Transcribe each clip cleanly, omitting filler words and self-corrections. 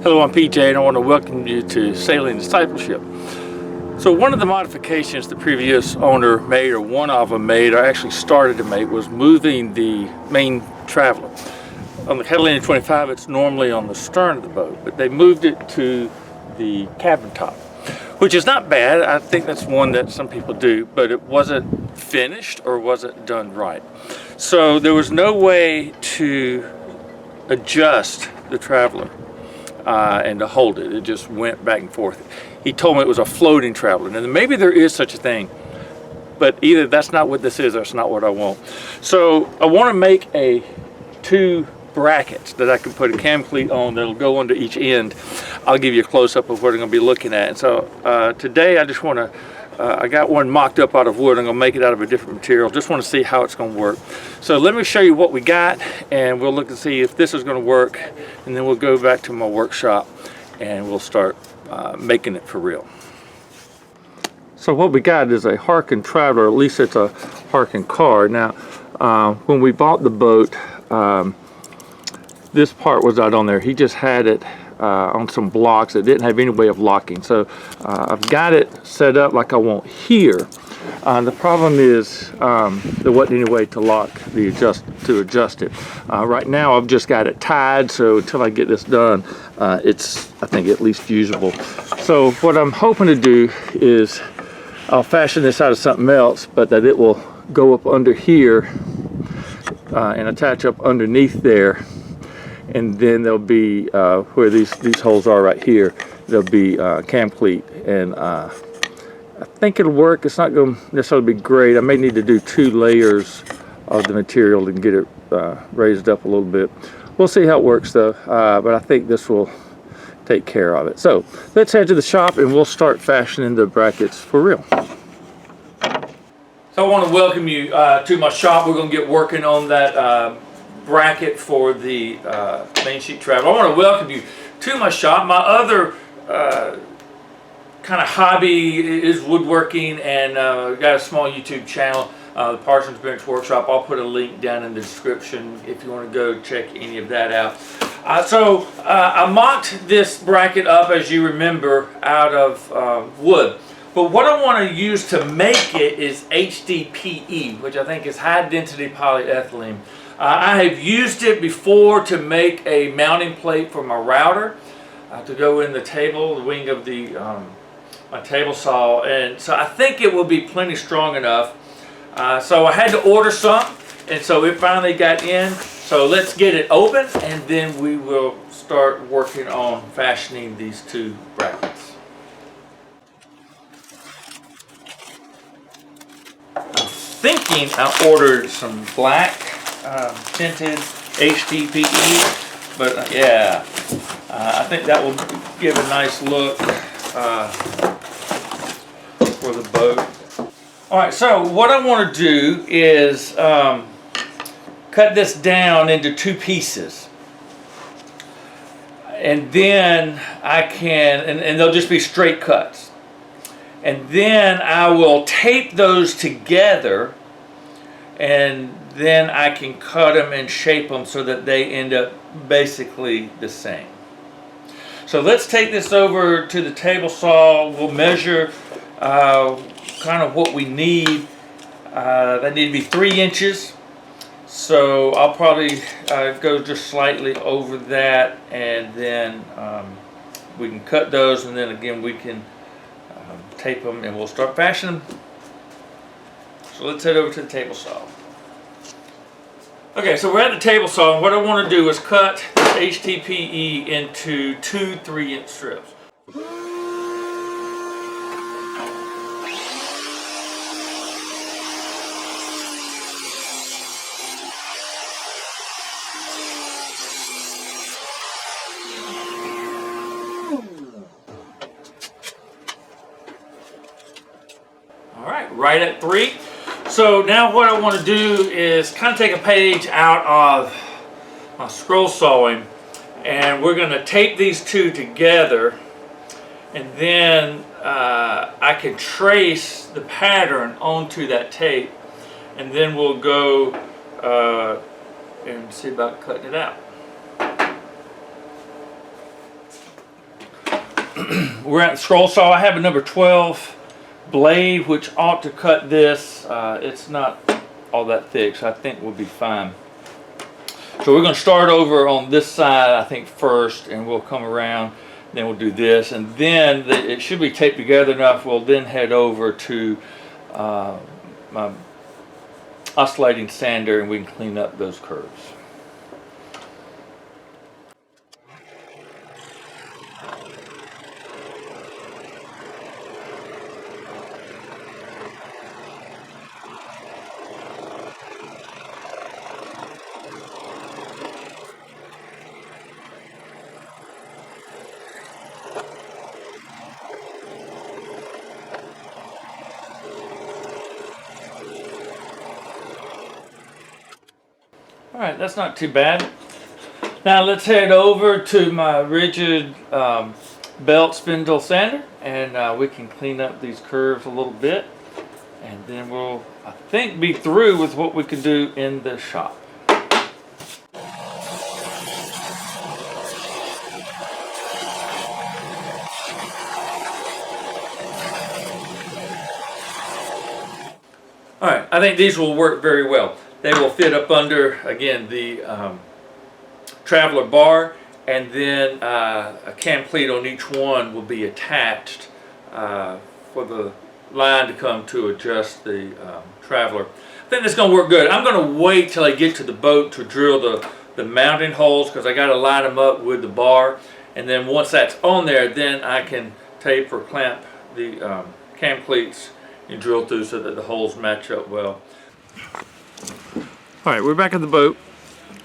Hello, I'm PJ and I want to welcome you to Sailing Discipleship. So one of the modifications the previous owner made, or one of them made, or actually started to make, was moving the main Travler. On the Catalina 25, it's normally on the stern of the boat, but they moved it to the cabin top, which is not bad. I think that's one that some people do, but it wasn't finished or wasn't done right. So there was no way to adjust the Travler and to hold it. It just went back and forth. He told me it was a floating Travler, and maybe there is such a thing, but either that's not what this is or it's not what I want. So I want to make two brackets that I can put a cam cleat on that'll go under each end. I'll give you a close-up of what I'm going to be looking at. And so today I just want to I got one mocked up out of wood. I'm going to make it out of a different material. Just want to see how it's going to work. So let me show you what we got, and we'll look and see if this is going to work, and then we'll go back to my workshop and we'll start making it for real. So what we got is a Harken Travler, at least it's a Harken car. Now when we bought the boat, this part was not on there. He just had it on some blocks that didn't have any way of locking. So I've got it set up like I want here. The problem is there wasn't any way to lock the adjust it. Right now I've just got it tied, so until I get this done, it's, I think, at least usable. So what I'm hoping to do is I'll fashion this out of something else, but that it will go up under here and attach up underneath there. And then there'll be where these holes are right here, there'll be cam cleat, and I think it'll work. It's not going to necessarily be great. I may need to do 2 layers of the material and get it raised up a little bit. We'll see how it works though, but I think this will take care of it. So let's head to the shop and we'll start fashioning the brackets for real. So I want to welcome you to my shop. We're going to get working on that bracket for the Mainsheet Travler. I want to welcome you to my shop. My other kind of hobby is woodworking, and got a small YouTube channel, the Parsons Bench Workshop. I'll put a link down in the description if you want to go check any of that out. So I mocked this bracket up, as you remember, out of wood. But what I want to use to make it is HDPE, which I think is high density polyethylene. I have used it before to make a mounting plate for my router to go in the table, the wing of the my table saw, and so I think it will be plenty strong enough. So I had to order some, and so it finally got in. So let's get it open, and then we will start working on fashioning these 2 brackets. I'm thinking I ordered some black tinted HDPE, but yeah, I think that will give a nice look for the boat. Alright, so what I want to do is cut this down into 2 pieces, and then I can, and they'll just be straight cuts, and then I will tape those together, and then I can cut them and shape them so that they end up basically the same. So let's take this over to the table saw. We'll measure kind of what we need. They need to be 3 inches. So I'll probably go just slightly over that, and then we can cut those, and then again we can tape them, and we'll start fashioning them. So let's head over to the table saw. Okay, so we're at the table saw, and what I want to do is cut this HDPE into 2 3-inch strips. Alright, right at 3. So now what I want to do is kind of take a page out of my scroll sawing, and we're going to tape these 2 together, and then I can trace the pattern onto that tape, and then we'll go and see about cutting it out. we're at the scroll saw. I have a number 12 blade, which ought to cut this. It's not all that thick, so I think we'll be fine. So we're going to start over on this side, I think, first, and we'll come around. Then we'll do this, and then it should be taped together enough. We'll then head over to my oscillating sander, and we can clean up those curves. Alright, that's not too bad. Now let's head over to my rigid belt spindle sander, and we can clean up these curves a little bit, and then we'll, I think, be through with what we can do in the shop. Alright, I think these will work very well. They will fit up under, again, the Travler bar, and then a cam cleat on each one will be attached for the line to come to adjust the Travler. I think that's going to work good. I'm going to wait till I get to the boat to drill the mounting holes, because I got to line them up with the bar, and then once that's on there, then I can tape or clamp the cam cleats and drill through so that the holes match up well. Alright, we're back at the boat,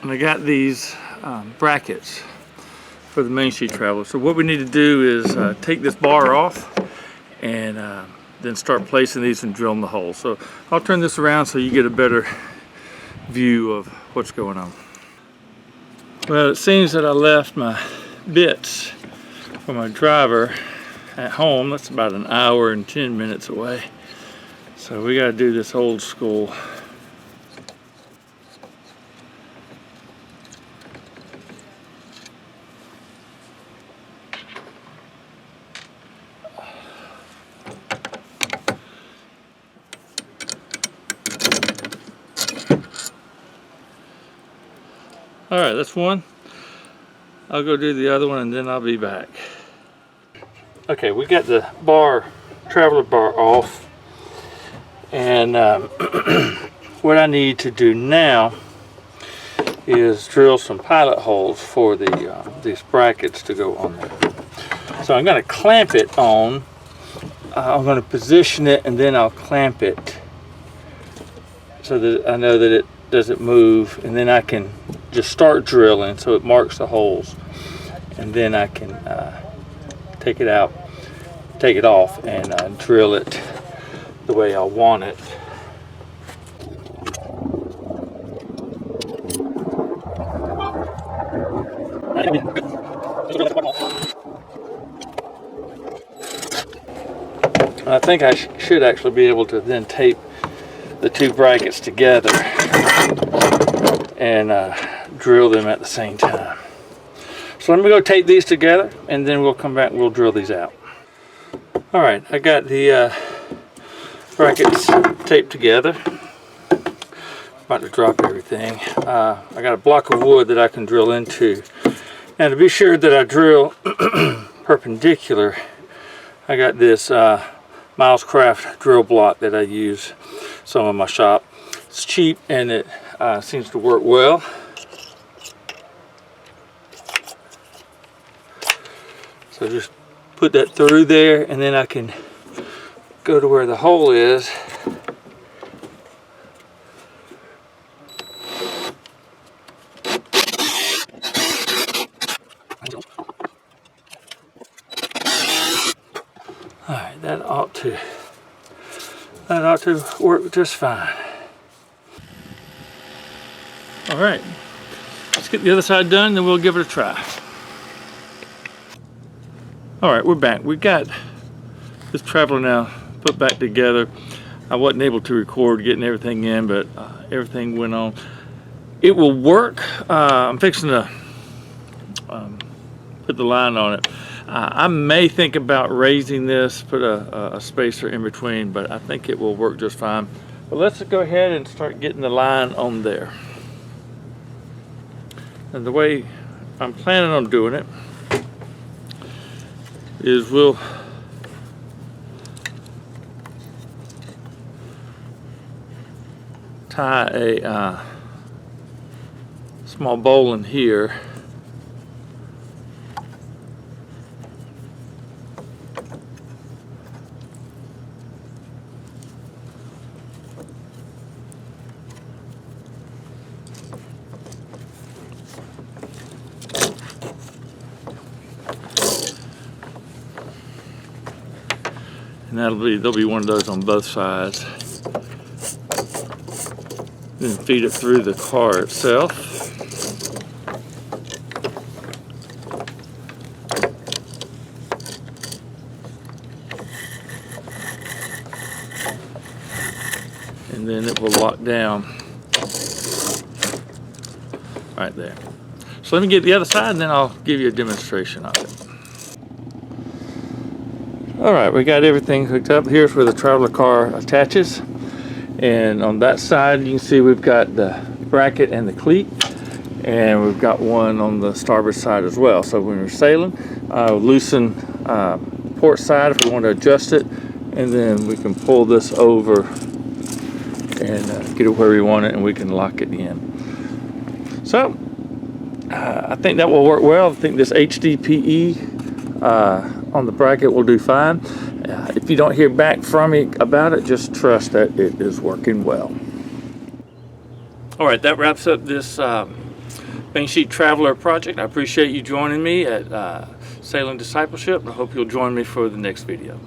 and I got these brackets for the Mainsheet Travler. So what we need to do is take this bar off and then start placing these and drilling the holes. So I'll turn this around so you get a better view of what's going on. Well, it seems that I left my bits for my driver at home. That's about an hour and 10 minutes away. So we got to do this old school. Alright, that's one. I'll go do the other one and then I'll be back. Okay, we got the Travler bar off. And what I need to do now is drill some pilot holes for these brackets to go on there. So I'm going to clamp it on. I'm going to position it and then I'll clamp it so that I know that it doesn't move, and then I can just start drilling so it marks the holes, and then I can take it off and drill it the way I want it. I think I should actually be able to then tape the two brackets together and drill them at the same time. So let me go tape these together, and then we'll come back and we'll drill these out. Alright, I got the brackets taped together. I'm about to drop everything. I got a block of wood that I can drill into. Now, to be sure that I drill perpendicular, I got this Miles Craft drill block that I use some in my shop. It's cheap and it seems to work well. So just put that through there, and then I can go to where the hole is. Alright, that ought to work just fine. Alright, let's get the other side done, then we'll give it a try. Alright, we're back. We got this Travler now put back together. I wasn't able to record getting everything in, but everything went on. It will work. I'm fixing to put the line on it. I may think about raising this, put a spacer in between, but I think it will work just fine. But let's go ahead and start getting the line on there. And the way I'm planning on doing it is we'll tie a small bowl in here. And there'll be one of those on both sides. Then feed it through the car itself. And then it will lock down right there. So let me get the other side and then I'll give you a demonstration of it. All right, we got everything hooked up. Here's where the Travler car attaches. And on that side, you can see we've got the bracket and the cleat. And we've got one on the starboard side as well. So when we're sailing, loosen port side if we want to adjust it. And then we can pull this over and get it where we want it, and we can lock it in. So I think that will work well. I think this HDPE on the bracket will do fine. If you don't hear back from me about it, just trust that it is working well. All right, that wraps up this Mainsheet Travler project. I appreciate you joining me at Sailing Discipleship. I hope you'll join me for the next video.